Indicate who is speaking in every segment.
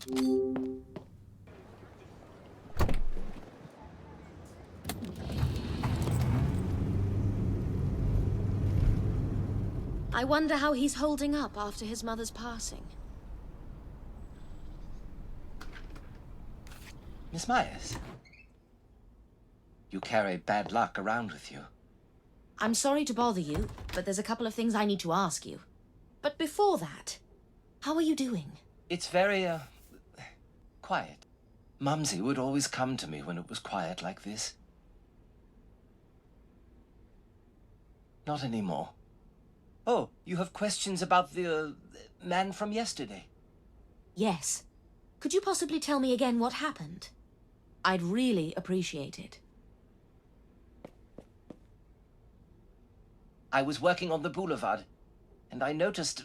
Speaker 1: I wonder how he's holding up after his mother's passing.
Speaker 2: Miss Myers, you carry bad luck around with you.
Speaker 1: I'm sorry to bother you, but there's a couple of things I need to ask you. But before that, how are you doing?
Speaker 2: It's very, quiet. Mumsy would always come to me when it was quiet like this. Not anymore. Oh, you have questions about the man from yesterday?
Speaker 1: Yes. Could you possibly tell me again what happened? I'd really appreciate it.
Speaker 2: I was working on the boulevard, and I noticed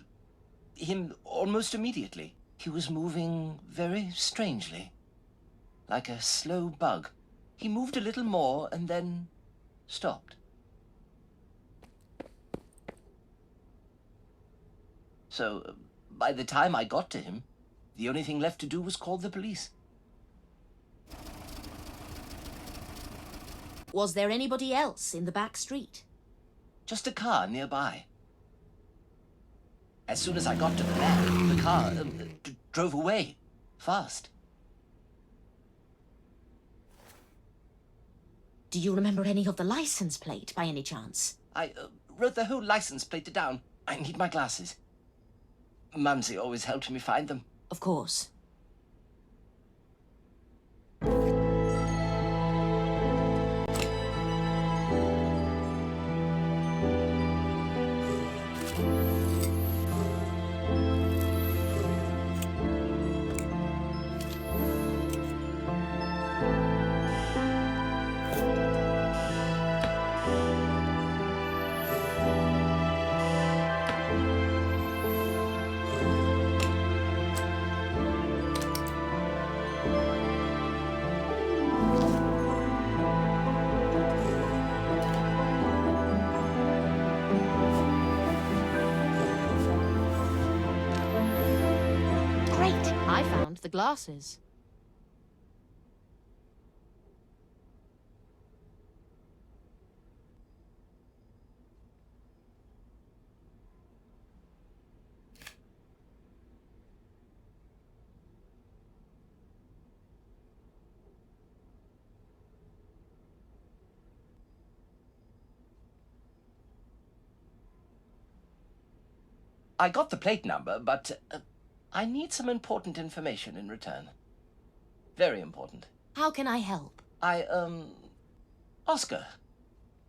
Speaker 2: him almost immediately. He was moving very strangely, like a slow bug. He moved a little more and then stopped. So, by the time I got to him, the only thing left to do was call the police.
Speaker 1: Was there anybody else in the back street?
Speaker 2: Just a car nearby. As soon as I got to the man, the car drove away, fast.
Speaker 1: Do you remember any of the license plate, by any chance?
Speaker 2: I wrote the whole license plate down. I need my glasses. Mumsy always helped me find them.
Speaker 1: Of course. I found the glasses.
Speaker 2: I got the plate number, but I need some important information in return. Very important.
Speaker 1: How can I help?
Speaker 2: Oscar,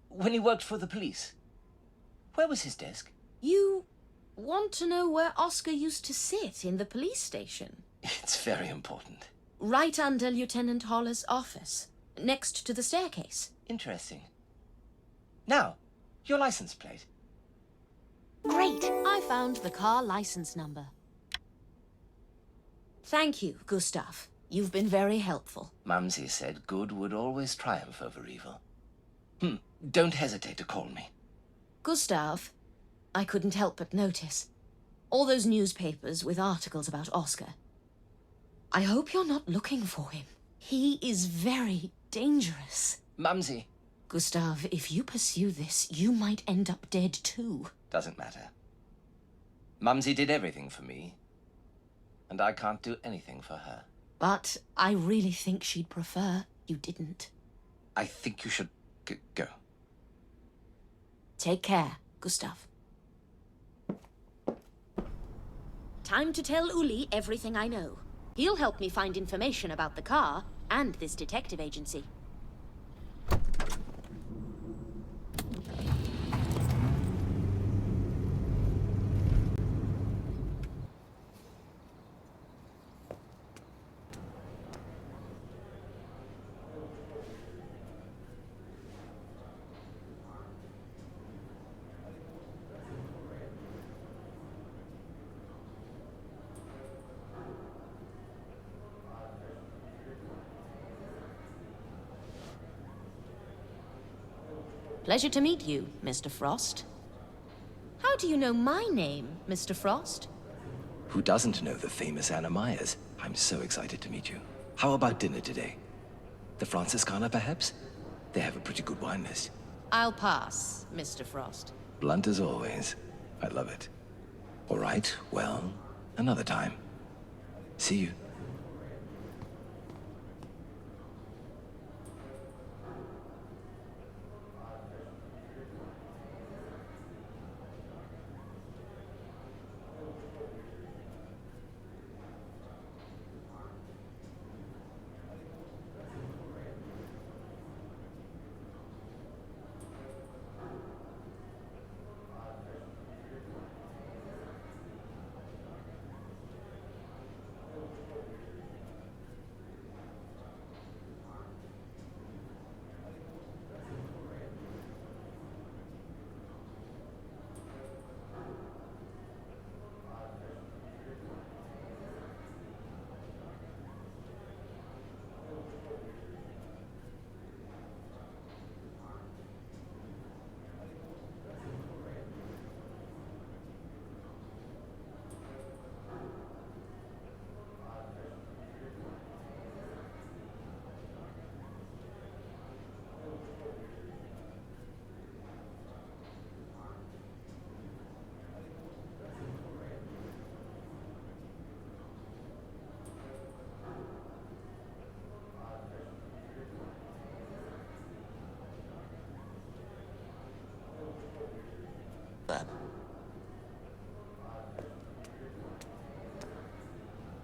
Speaker 2: when he worked for the police, where was his desk?
Speaker 1: You want to know where Oscar used to sit in the police station?
Speaker 2: It's very important.
Speaker 1: Right under Lieutenant Holler's office, next to the staircase.
Speaker 2: Interesting. Now, your license plate.
Speaker 1: Great! I found the car license number. Thank you, Gustav. You've been very helpful.
Speaker 2: Mumsy said good would always triumph over evil. Don't hesitate to call me.
Speaker 1: Gustav, I couldn't help but notice. All those newspapers with articles about Oscar. I hope you're not looking for him. He is very dangerous.
Speaker 2: Mumsy.
Speaker 1: Gustav, if you pursue this, you might end up dead too.
Speaker 2: Doesn't matter. Mumsy did everything for me, and I can't do anything for her.
Speaker 1: But I really think she'd prefer you didn't.
Speaker 2: I think you should go.
Speaker 1: Take care, Gustav. Time to tell Uli everything I know. He'll help me find information about the car and this detective agency. Pleasure to meet you, Mr. Frost. How do you know my name, Mr. Frost?
Speaker 2: Who doesn't know the famous Anna Myers? I'm so excited to meet you. How about dinner today? The Franciscana, perhaps? They have a pretty good wine list.
Speaker 1: I'll pass, Mr. Frost.
Speaker 2: Blunt as always. I love it. All right, well, another time. See you.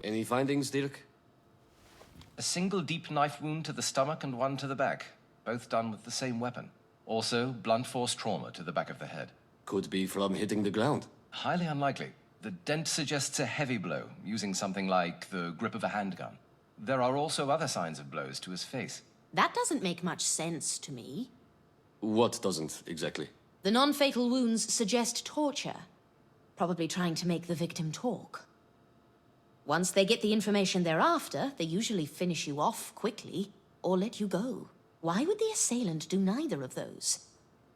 Speaker 3: Any findings, Dirk?
Speaker 2: A single deep knife wound to the stomach and one to the back, both done with the same weapon. Also, blunt force trauma to the back of the head.
Speaker 3: Could be from hitting the ground.
Speaker 2: Highly unlikely. The dent suggests a heavy blow, using something like the grip of a handgun. There are also other signs of blows to his face.
Speaker 1: That doesn't make much sense to me.
Speaker 3: What doesn't, exactly?
Speaker 1: The non-fatal wounds suggest torture. Probably trying to make the victim talk. Once they get the information they're after, they usually finish you off quickly, or let you go. Why would the assailant do neither of those?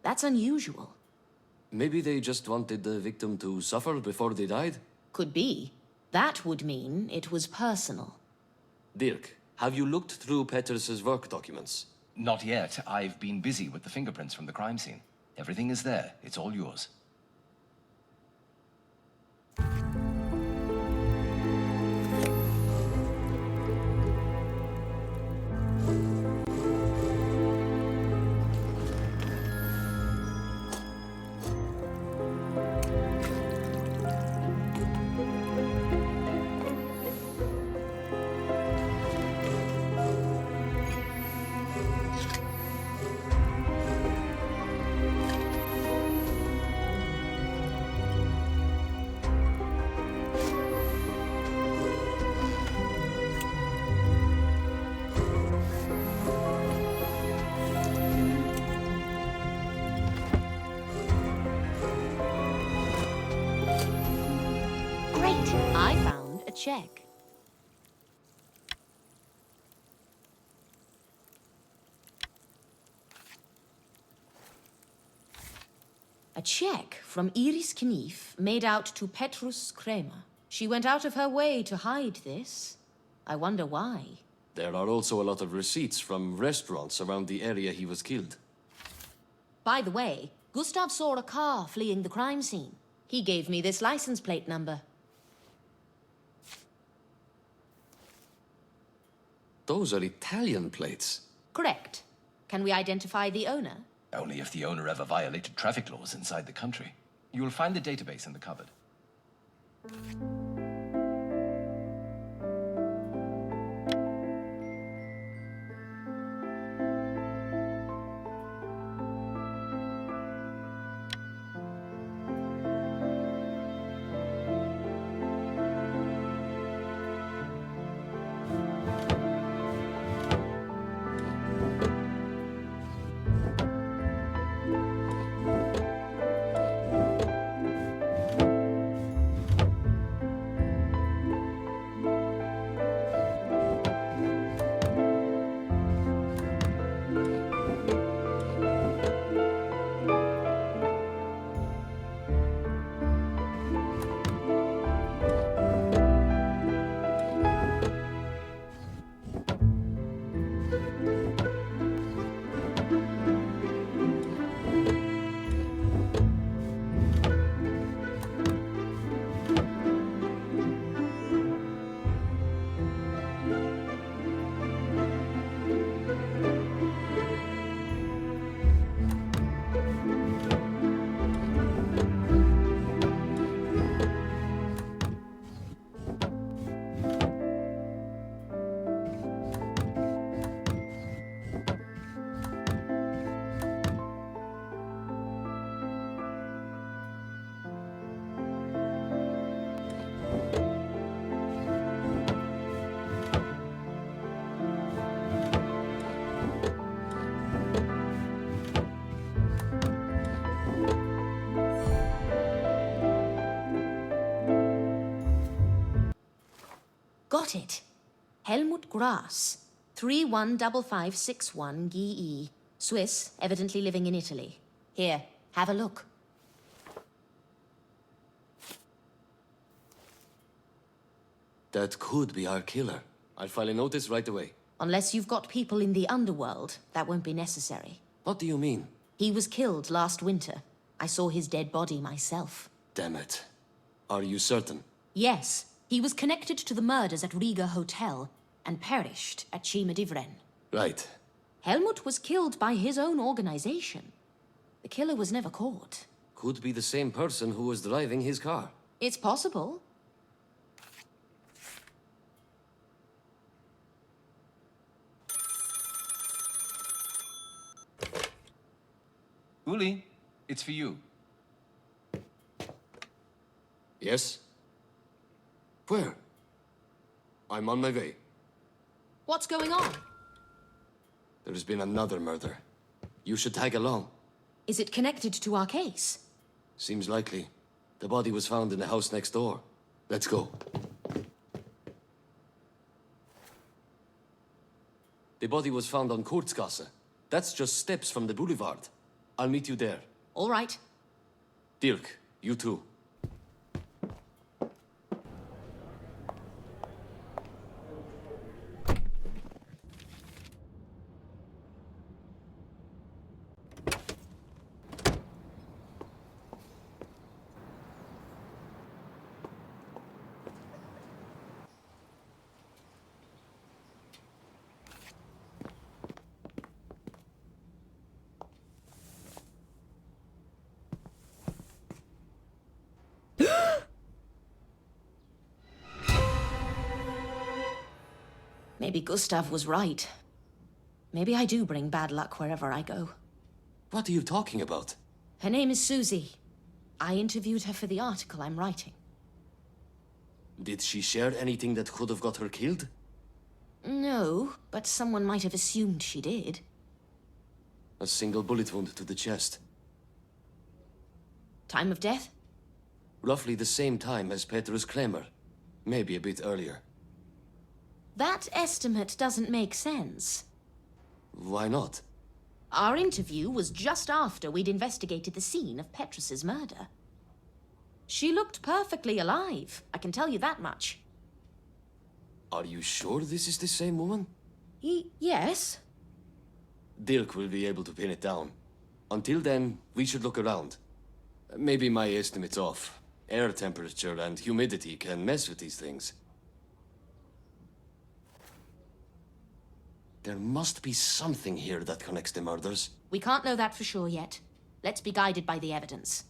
Speaker 1: That's unusual.
Speaker 3: Maybe they just wanted the victim to suffer before they died?
Speaker 1: Could be. That would mean it was personal.
Speaker 3: Dirk, have you looked through Petters's work documents?
Speaker 2: Not yet. I've been busy with the fingerprints from the crime scene. Everything is there. It's all yours.
Speaker 1: I found a check. A check from Iris Knief made out to Petrus Kramer. She went out of her way to hide this. I wonder why.
Speaker 3: There are also a lot of receipts from restaurants around the area he was killed.
Speaker 1: By the way, Gustav saw a car fleeing the crime scene. He gave me this license plate number.
Speaker 3: Those are Italian plates.
Speaker 1: Correct. Can we identify the owner?
Speaker 2: Only if the owner ever violated traffic laws inside the country. You will find the database in the cupboard.
Speaker 1: Got it. Helmut Grass, 315561 GE. Swiss, evidently living in Italy. Here, have a look.
Speaker 3: That could be our killer. I'll file a notice right away.
Speaker 1: Unless you've got people in the underworld, that won't be necessary.
Speaker 3: What do you mean?
Speaker 1: He was killed last winter. I saw his dead body myself.
Speaker 3: Damn it. Are you certain?
Speaker 1: Yes, he was connected to the murders at Riga Hotel and perished at Cima di Vren.
Speaker 3: Right.
Speaker 1: Helmut was killed by his own organization. The killer was never caught.
Speaker 3: Could be the same person who was driving his car.
Speaker 1: It's possible.
Speaker 2: Uli, it's for you.
Speaker 3: Yes? Where? I'm on my way.
Speaker 1: What's going on?
Speaker 3: There's been another murder. You should tag along.
Speaker 1: Is it connected to our case?
Speaker 3: Seems likely. The body was found in the house next door. Let's go. The body was found on Kurzgasse. That's just steps from the boulevard. I'll meet you there.
Speaker 1: All right.
Speaker 3: Dirk, you too.
Speaker 1: Maybe Gustav was right. Maybe I do bring bad luck wherever I go.
Speaker 3: What are you talking about?
Speaker 1: Her name is Susie. I interviewed her for the article I'm writing.
Speaker 3: Did she share anything that could have got her killed?
Speaker 1: No, but someone might have assumed she did.
Speaker 3: A single bullet wound to the chest.
Speaker 1: Time of death?
Speaker 3: Roughly the same time as Petrus Kremer. Maybe a bit earlier.
Speaker 1: That estimate doesn't make sense.
Speaker 3: Why not?
Speaker 1: Our interview was just after we'd investigated the scene of Petrus's murder. She looked perfectly alive, I can tell you that much.
Speaker 3: Are you sure this is the same woman?
Speaker 1: Yes.
Speaker 3: Dirk will be able to pin it down. Until then, we should look around. Maybe my estimate's off. Air temperature and humidity can mess with these things. There must be something here that connects the murders.
Speaker 1: We can't know that for sure yet. Let's be guided by the evidence.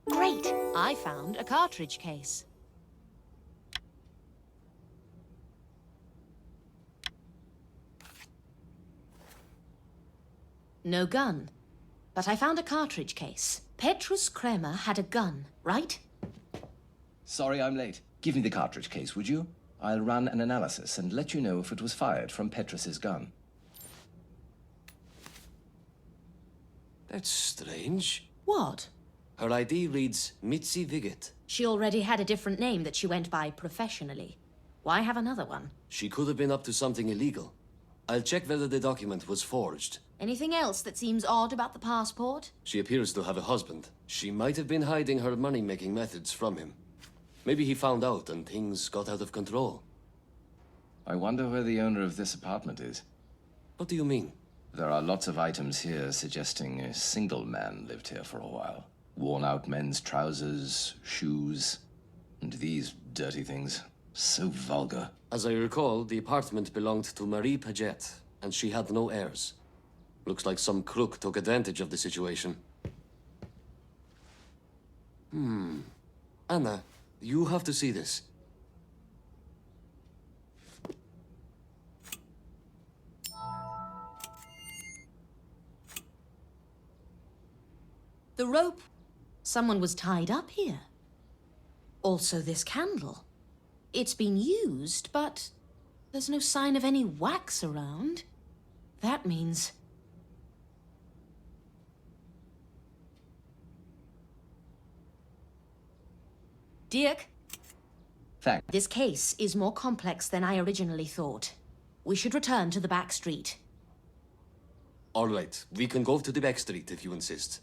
Speaker 1: Great! I found a cartridge case. No gun. But I found a cartridge case. Petrus Kremer had a gun, right?
Speaker 2: Sorry I'm late. Give me the cartridge case, would you? I'll run an analysis and let you know if it was fired from Petrus's gun.
Speaker 3: That's strange.
Speaker 1: What?
Speaker 3: Her ID reads Mitzi Viget.
Speaker 1: She already had a different name that she went by professionally. Why have another one?
Speaker 3: She could have been up to something illegal. I'll check whether the document was forged.
Speaker 1: Anything else that seems odd about the passport?
Speaker 3: She appears to have a husband. She might have been hiding her money-making methods from him. Maybe he found out and things got out of control.
Speaker 2: I wonder where the owner of this apartment is.
Speaker 3: What do you mean?
Speaker 2: There are lots of items here suggesting a single man lived here for a while. Worn-out men's trousers, shoes, and these dirty things. So vulgar.
Speaker 3: As I recall, the apartment belonged to Marie Paget, and she had no heirs. Looks like some crook took advantage of the situation. Anna, you have to see this.
Speaker 1: The rope. Someone was tied up here. Also this candle. It's been used, but there's no sign of any wax around. That means... Dirk,
Speaker 2: Thanks.
Speaker 1: this case is more complex than I originally thought. We should return to the back street.
Speaker 3: All right, we can go to the back street if you insist.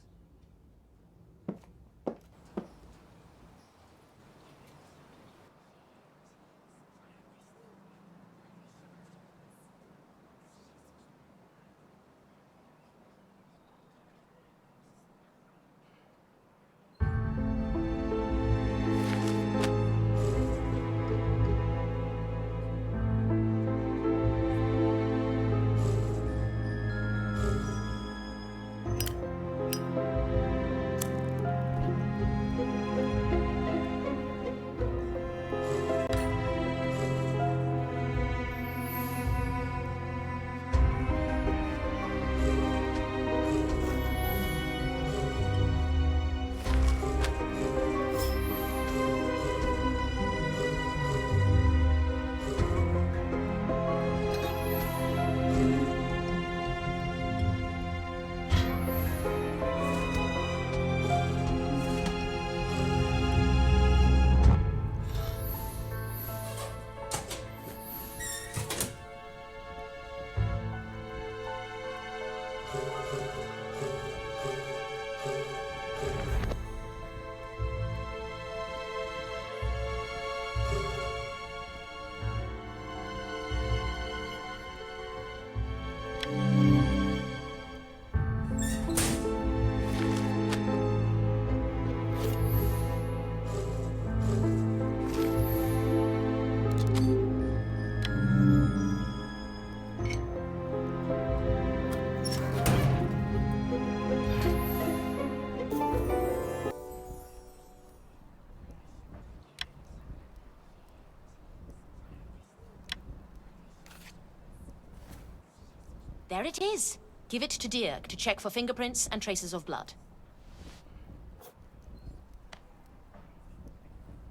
Speaker 1: There it is. Give it to Dirk to check for fingerprints and traces of blood.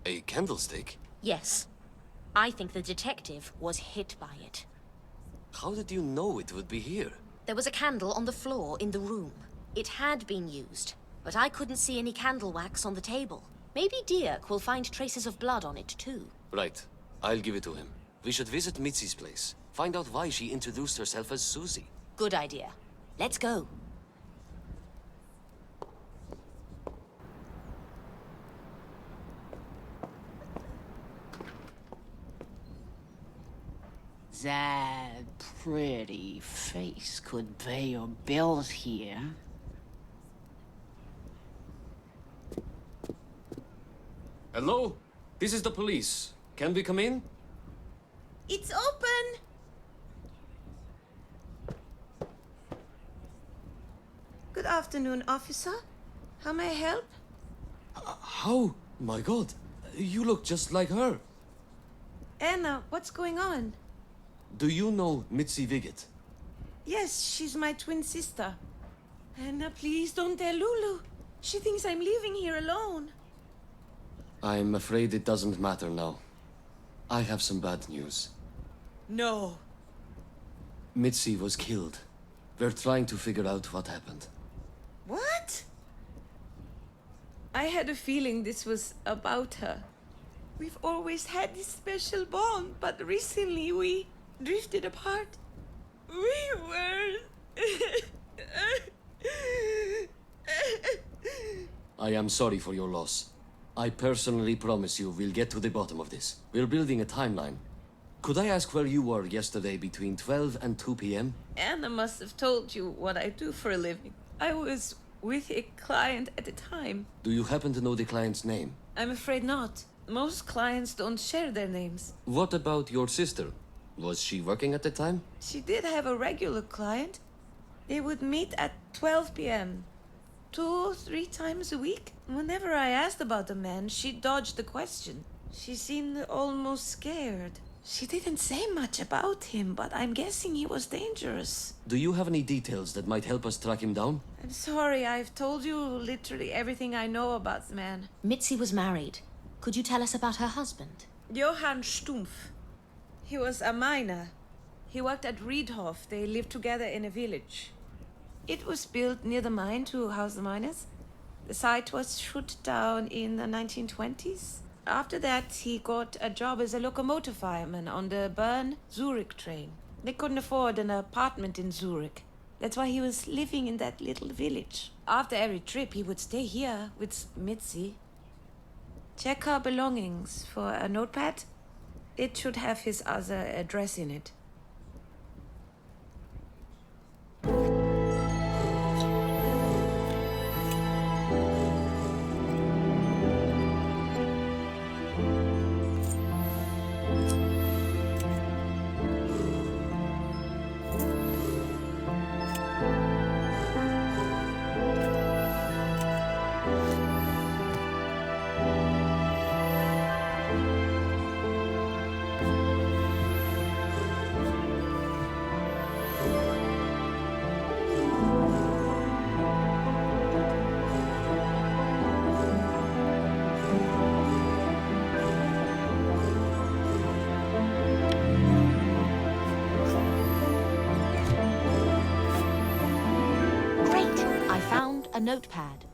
Speaker 3: A candlestick?
Speaker 1: Yes. I think the detective was hit by it.
Speaker 3: How did you know it would be here?
Speaker 1: There was a candle on the floor in the room. It had been used, but I couldn't see any candle wax on the table. Maybe Dirk will find traces of blood on it too.
Speaker 3: Right. I'll give it to him. We should visit Mitzi's place. Find out why she introduced herself as Susie.
Speaker 1: Good idea. Let's go.
Speaker 4: That pretty face could pay your bills here.
Speaker 3: Hello? This is the police. Can we come in?
Speaker 5: It's open! Good afternoon, officer. How may I help?
Speaker 3: How? My God. You look just like her.
Speaker 5: Anna, what's going on?
Speaker 3: Do you know Mitzi Viget?
Speaker 5: Yes, she's my twin sister. Anna, please don't tell Lulu. She thinks I'm leaving here alone.
Speaker 3: I'm afraid it doesn't matter now. I have some bad news.
Speaker 5: No.
Speaker 3: Mitzi was killed. We're trying to figure out what happened.
Speaker 5: What? I had a feeling this was about her. We've always had this special bond, but recently we drifted apart. We were...
Speaker 3: I am sorry for your loss. I personally promise you we'll get to the bottom of this. We're building a timeline. Could I ask where you were yesterday between 12 and 2 p.m.?
Speaker 5: Anna must have told you what I do for a living. I was with a client at the time.
Speaker 3: Do you happen to know the client's name?
Speaker 5: I'm afraid not. Most clients don't share their names.
Speaker 3: What about your sister? Was she working at the time?
Speaker 5: She did have a regular client. They would meet at 12 p.m. 2 or 3 times a week. Whenever I asked about the man, she dodged the question. She seemed almost scared. She didn't say much about him, but I'm guessing he was dangerous.
Speaker 3: Do you have any details that might help us track him down?
Speaker 5: I'm sorry, I've told you literally everything I know about the man.
Speaker 1: Mitzi was married. Could you tell us about her husband?
Speaker 5: Johann Stumpf. He was a miner. He worked at Riedhof. They lived together in a village. It was built near the mine to house the miners. The site was shut down in the 1920s. After that, he got a job as a locomotive fireman on the Bern-Zurich train. They couldn't afford an apartment in Zurich. That's why he was living in that little village. After every trip, he would stay here with Mitzi. Check her belongings for a notepad. It should have his other address in it.
Speaker 1: Great! I found a notepad.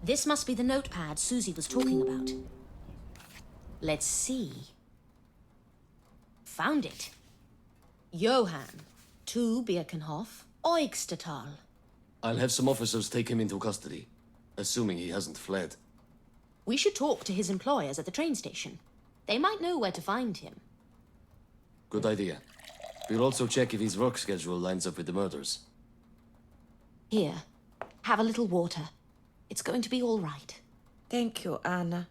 Speaker 1: This must be the notepad Susie was talking about. Let's see. Found it. Johann, to Birkenhof, Eugstetal.
Speaker 3: I'll have some officers take him into custody, assuming he hasn't fled.
Speaker 1: We should talk to his employers at the train station. They might know where to find him.
Speaker 3: Good idea. We'll also check if his work schedule lines up with the murders.
Speaker 1: Here, have a little water. It's going to be all right.
Speaker 5: Thank you, Anna.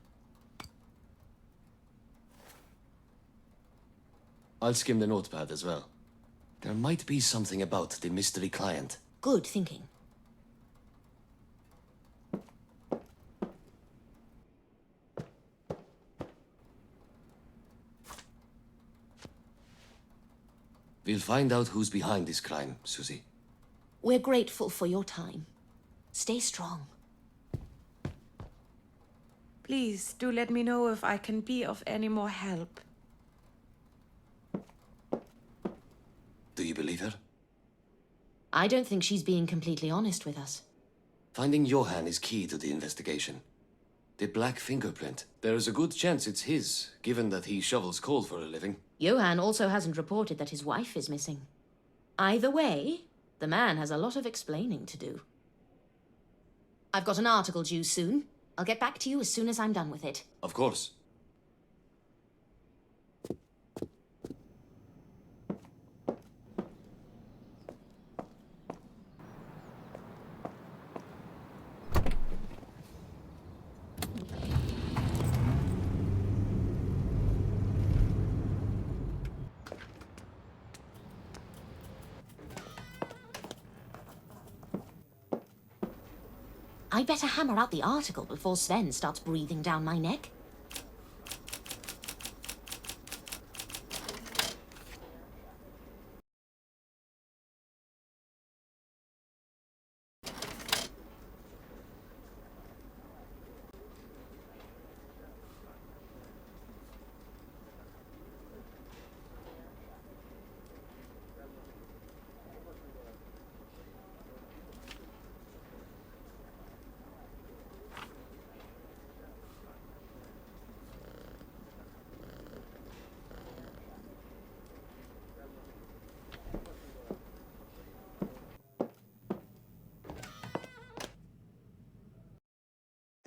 Speaker 3: I'll skim the notepad as well. There might be something about the mystery client.
Speaker 1: Good thinking.
Speaker 3: We'll find out who's behind this crime, Susie.
Speaker 1: We're grateful for your time. Stay strong.
Speaker 5: Please do let me know if I can be of any more help.
Speaker 3: Do you believe her?
Speaker 1: I don't think she's being completely honest with us.
Speaker 3: Finding Johann is key to the investigation. The black fingerprint. There is a good chance it's his, given that he shovels coal for a living.
Speaker 1: Johann also hasn't reported that his wife is missing. Either way, the man has a lot of explaining to do. I've got an article due soon. I'll get back to you as soon as I'm done with it.
Speaker 3: Of course.
Speaker 1: I'd better hammer out the article before Sven starts breathing down my neck.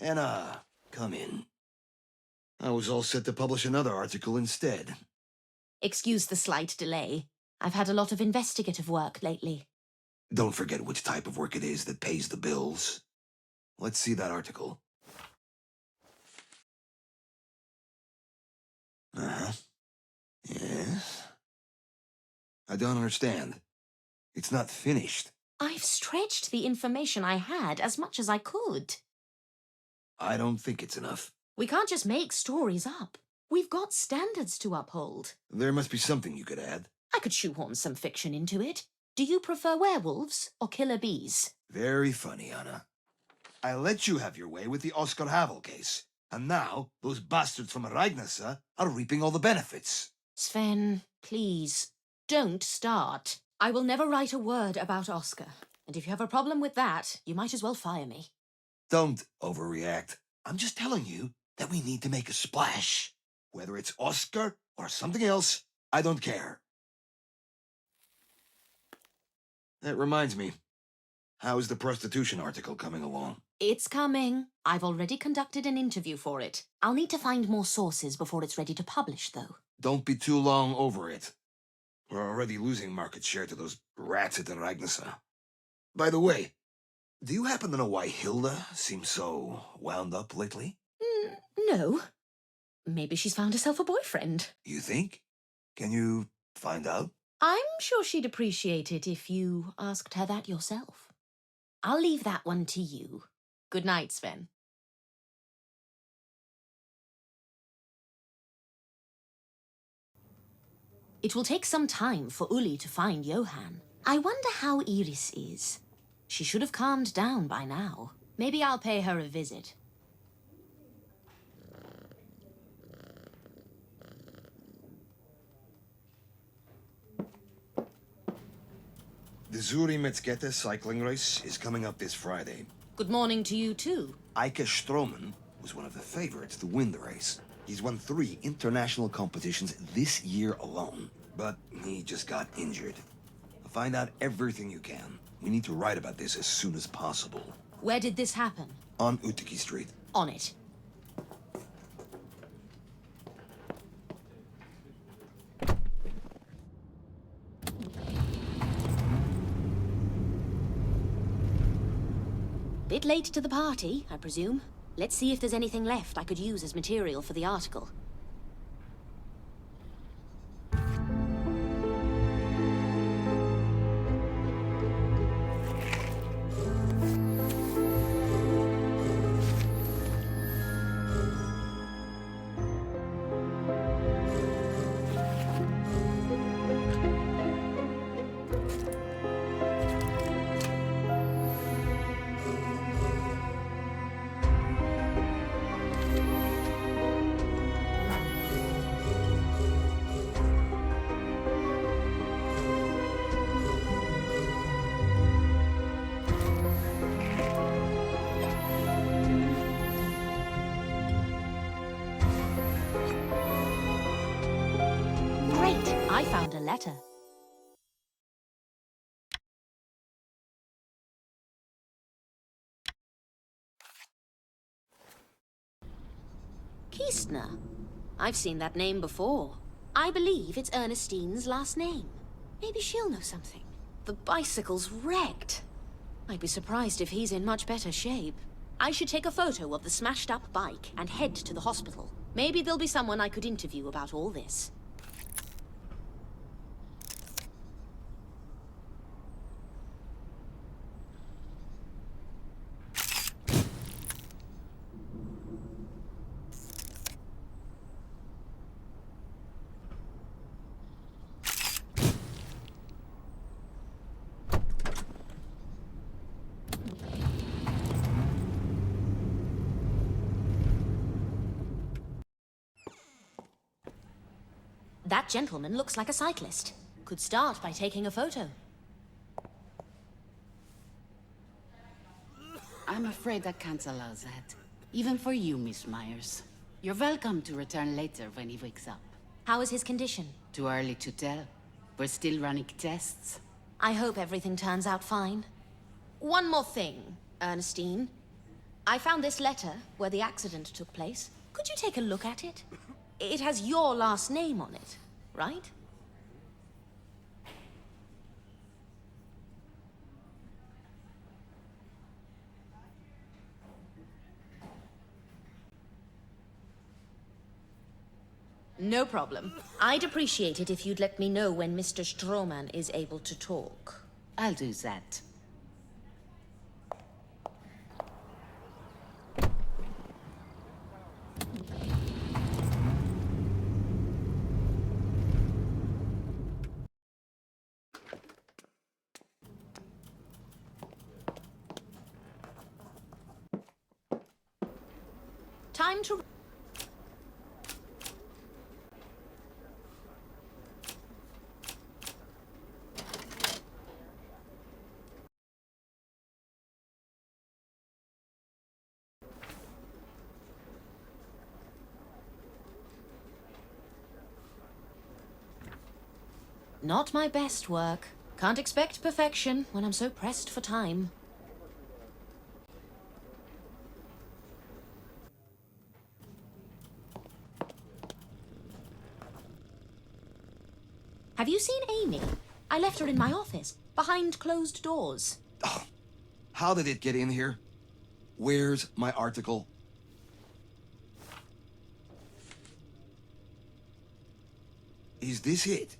Speaker 6: Anna, come in. I was all set to publish another article instead.
Speaker 1: Excuse the slight delay. I've had a lot of investigative work lately.
Speaker 6: Don't forget which type of work it is that pays the bills. Let's see that article. Uh-huh. Yes? I don't understand. It's not finished.
Speaker 1: I've stretched the information I had as much as I could.
Speaker 6: I don't think it's enough.
Speaker 1: We can't just make stories up. We've got standards to uphold.
Speaker 6: There must be something you could add.
Speaker 1: I could shoehorn some fiction into it. Do you prefer werewolves or killer bees?
Speaker 6: Very funny, Anna. I let you have your way with the Oscar Havel case, and now those bastards from Ragnarsson are reaping all the benefits.
Speaker 1: Sven, please, don't start. I will never write a word about Oscar, and if you have a problem with that, you might as well fire me.
Speaker 6: Don't overreact. I'm just telling you that we need to make a splash. Whether it's Oscar or something else, I don't care. That reminds me. How is the prostitution article coming along?
Speaker 1: It's coming. I've already conducted an interview for it. I'll need to find more sources before it's ready to publish, though.
Speaker 6: Don't be too long over it. We're already losing market share to those rats at the Ragnarsson. By the way, do you happen to know why Hilda seems so wound up lately?
Speaker 1: No. Maybe she's found herself a boyfriend.
Speaker 6: You think? Can you find out?
Speaker 1: I'm sure she'd appreciate it if you asked her that yourself. I'll leave that one to you. Good night, Sven. It will take some time for Uli to find Johan. I wonder how Iris is. She should have calmed down by now. Maybe I'll pay her a visit.
Speaker 6: The Zuri Metzgete cycling race is coming up this Friday.
Speaker 1: Good morning to you, too.
Speaker 6: Eike Stroman was one of the favorites to win the race. He's won 3 international competitions this year alone, but he just got injured. Find out everything you can. We need to write about this as soon as possible.
Speaker 1: Where did this happen?
Speaker 6: On Utiki Street.
Speaker 1: On it. Bit late to the party, I presume. Let's see if there's anything left I could use as material for the article. I found a letter. Kistner. I've seen that name before. I believe it's Ernestine's last name. Maybe she'll know something. The bicycle's wrecked. I'd be surprised if he's in much better shape. I should take a photo of the smashed-up bike and head to the hospital. Maybe there'll be someone I could interview about all this. That gentleman looks like a cyclist. Could start by taking a photo.
Speaker 4: I'm afraid I can't allow that. Even for you, Miss Myers. You're welcome to return later when he wakes up.
Speaker 1: How is his condition?
Speaker 4: Too early to tell. We're still running tests.
Speaker 1: I hope everything turns out fine. One more thing, Ernestine. I found this letter where the accident took place. Could you take a look at it? It has your last name on it, right? No problem. I'd appreciate it if you'd let me know when Mr. Stroman is able to talk.
Speaker 4: I'll do that.
Speaker 1: Time to... Not my best work. Can't expect perfection when I'm so pressed for time. Have you seen Amy? I left her in my office, behind closed doors.
Speaker 6: How did it get in here? Where's my article? Is this it?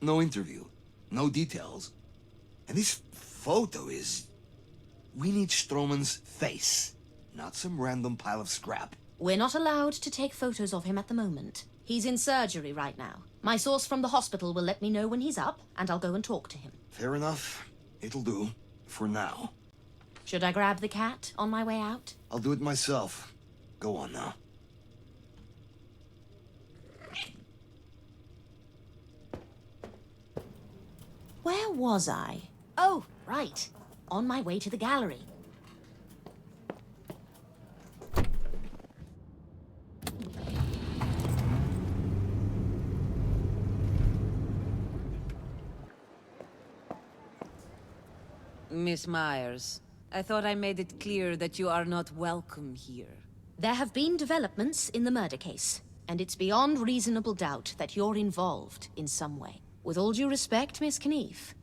Speaker 6: No interview, no details. And this photo is... We need Stroman's face, not some random pile of scrap.
Speaker 1: We're not allowed to take photos of him at the moment. He's in surgery right now. My source from the hospital will let me know when he's up, and I'll go and talk to him.
Speaker 6: Fair enough. It'll do. For now.
Speaker 1: Should I grab the cat on my way out?
Speaker 6: I'll do it myself. Go on now.
Speaker 1: Where was I? Oh, right. On my way to the gallery.
Speaker 5: Miss Myers, I thought I made it clear that you are not welcome here.
Speaker 1: There have been developments in the murder case, and it's beyond reasonable doubt that you're involved in some way. With all due respect, Miss Knief,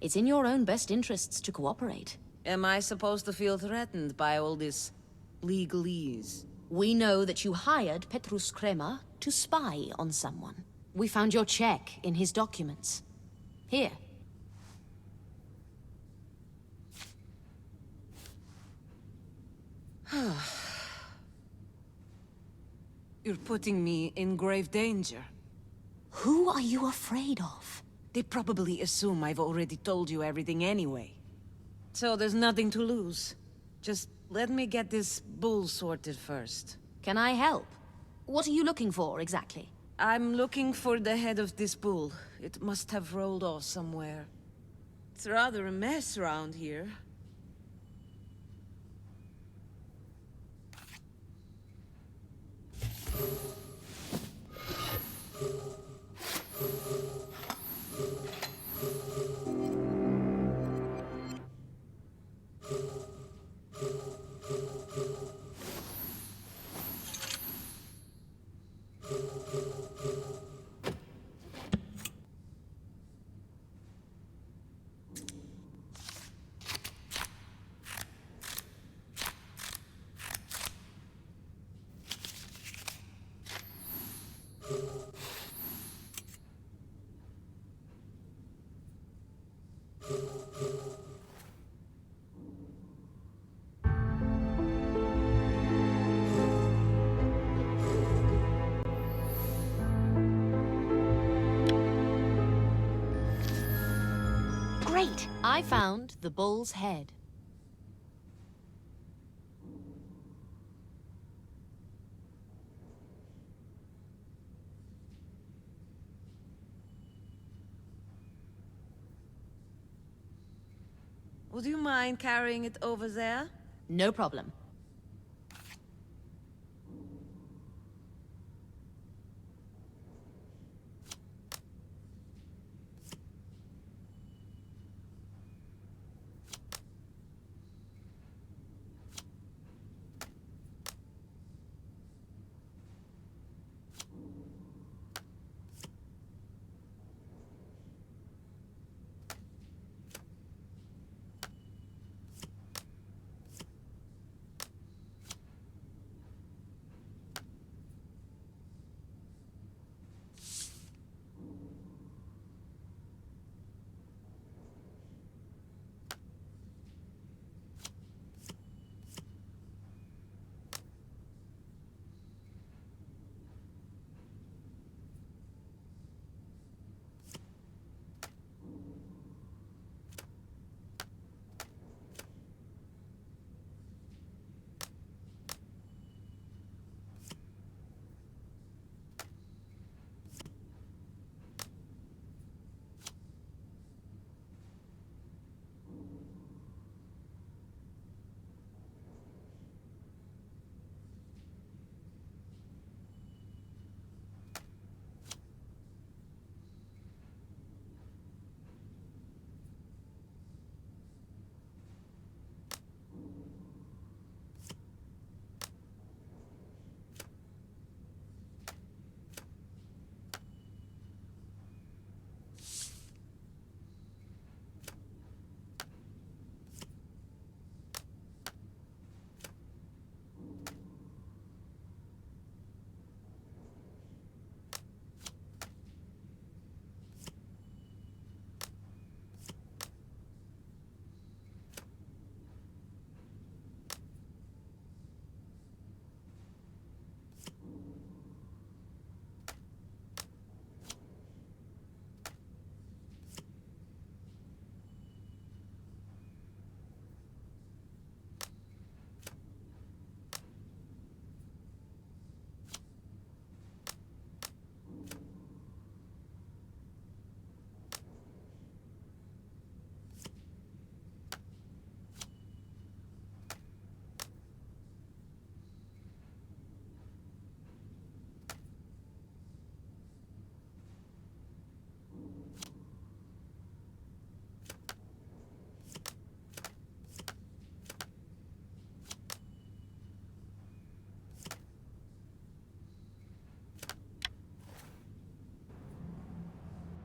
Speaker 1: it's in your own best interests to cooperate.
Speaker 5: Am I supposed to feel threatened by all this legalese?
Speaker 1: We know that you hired Petrus Kremer to spy on someone. We found your check in his documents. Here.
Speaker 5: You're putting me in grave danger.
Speaker 1: Who are you afraid of?
Speaker 5: They probably assume I've already told you everything anyway. So there's nothing to lose. Just let me get this bull sorted first.
Speaker 1: Can I help? What are you looking for, exactly?
Speaker 5: I'm looking for the head of this bull. It must have rolled off somewhere. It's rather a mess around here.
Speaker 1: Great! I found the bull's head.
Speaker 5: Would you mind carrying it over there?
Speaker 1: No problem.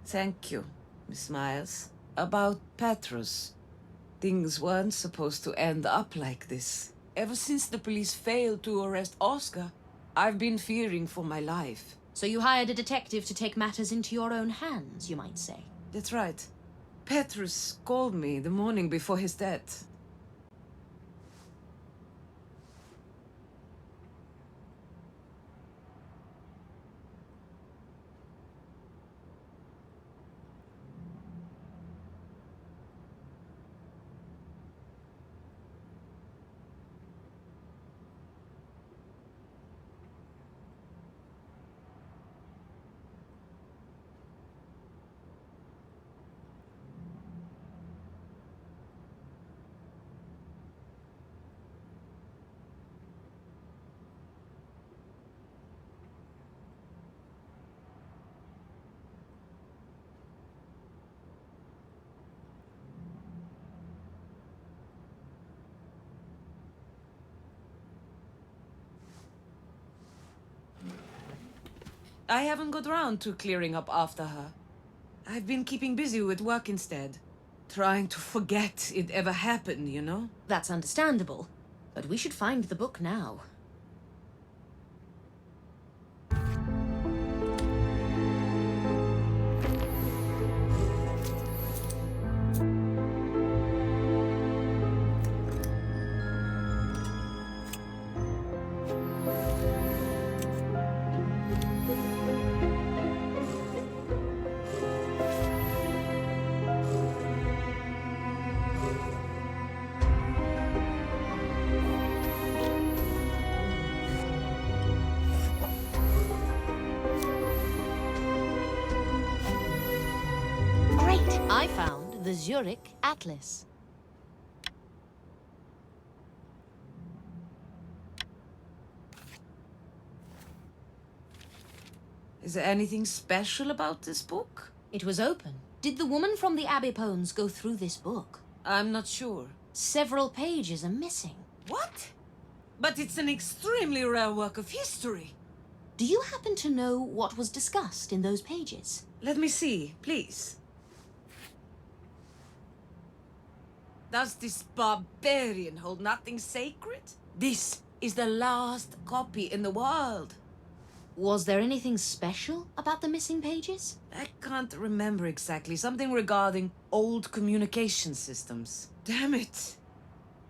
Speaker 5: Thank you, Miss Myers. About Petrus. Things weren't supposed to end up like this. Ever since the police failed to arrest Oscar, I've been fearing for my life.
Speaker 1: So you hired a detective to take matters into your own hands, you might say.
Speaker 5: That's right. Petrus called me the morning before his death. I haven't got around to clearing up after her. I've been keeping busy with work instead. Trying to forget it ever happened, you know?
Speaker 1: That's understandable. But we should find the book now. Great! I found the Zurich Atlas.
Speaker 5: Is there anything special about this book?
Speaker 1: It was open. Did the woman from the Abbey Pones go through this book?
Speaker 5: I'm not sure.
Speaker 1: Several pages are missing.
Speaker 5: What? But it's an extremely rare work of history.
Speaker 1: Do you happen to know what was discussed in those pages?
Speaker 5: Let me see, please. Does this barbarian hold nothing sacred? This is the last copy in the world.
Speaker 1: Was there anything special about the missing pages?
Speaker 5: I can't remember exactly. Something regarding old communication systems. Damn it.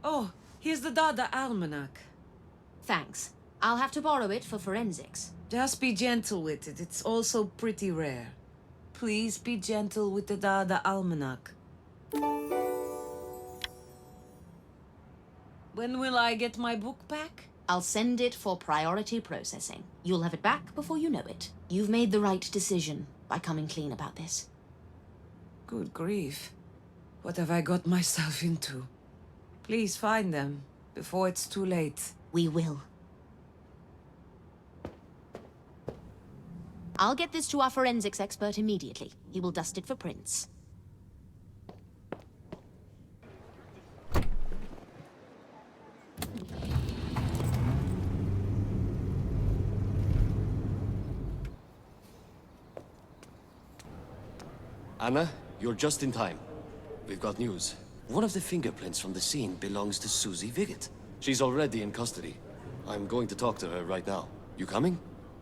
Speaker 5: Oh, here's the Dada Almanac.
Speaker 1: Thanks. I'll have to borrow it for forensics.
Speaker 5: Just be gentle with it. It's also pretty rare. Please be gentle with the Dada Almanac. When will I get my book back?
Speaker 1: I'll send it for priority processing. You'll have it back before you know it. You've made the right decision by coming clean about this.
Speaker 5: Good grief. What have I got myself into? Please find them before it's too late.
Speaker 1: We will. I'll get this to our forensics expert immediately. He will dust it for prints.
Speaker 3: Anna, you're just in time. We've got news. One of the fingerprints from the scene belongs to Susie Viggett. She's already in custody. I'm going to talk to her right now. You coming?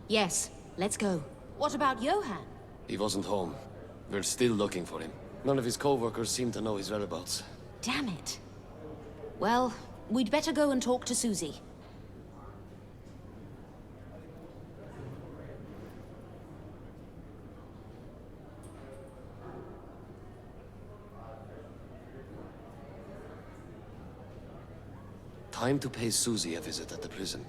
Speaker 1: Yes, let's go. What about Johan?
Speaker 3: He wasn't home. We're still looking for him. None of his co-workers seem to know his whereabouts.
Speaker 1: Damn it. Well, we'd better go and talk to Susie.
Speaker 3: Time to pay Susie a visit at the prison.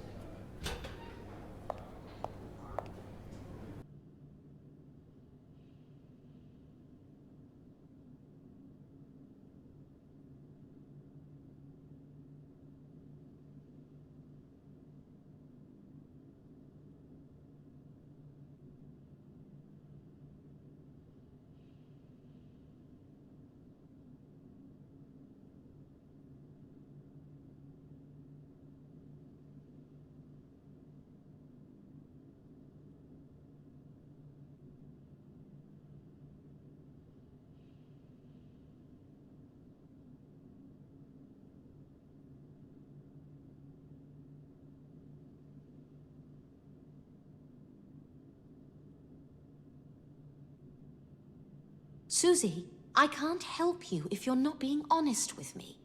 Speaker 1: Susie, I can't help you if you're not being honest with me.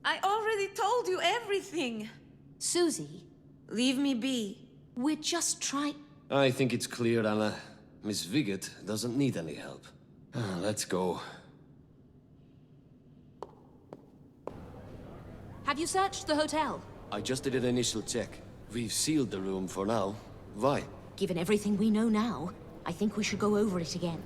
Speaker 5: I already told you everything.
Speaker 1: Susie,
Speaker 5: Leave me be.
Speaker 1: we're just trying...
Speaker 3: I think it's clear, Anna. Miss Viget doesn't need any help. Let's go.
Speaker 1: Have you searched the hotel?
Speaker 3: I just did an initial check. We've sealed the room for now. Why?
Speaker 1: Given everything we know now, I think we should go over it again.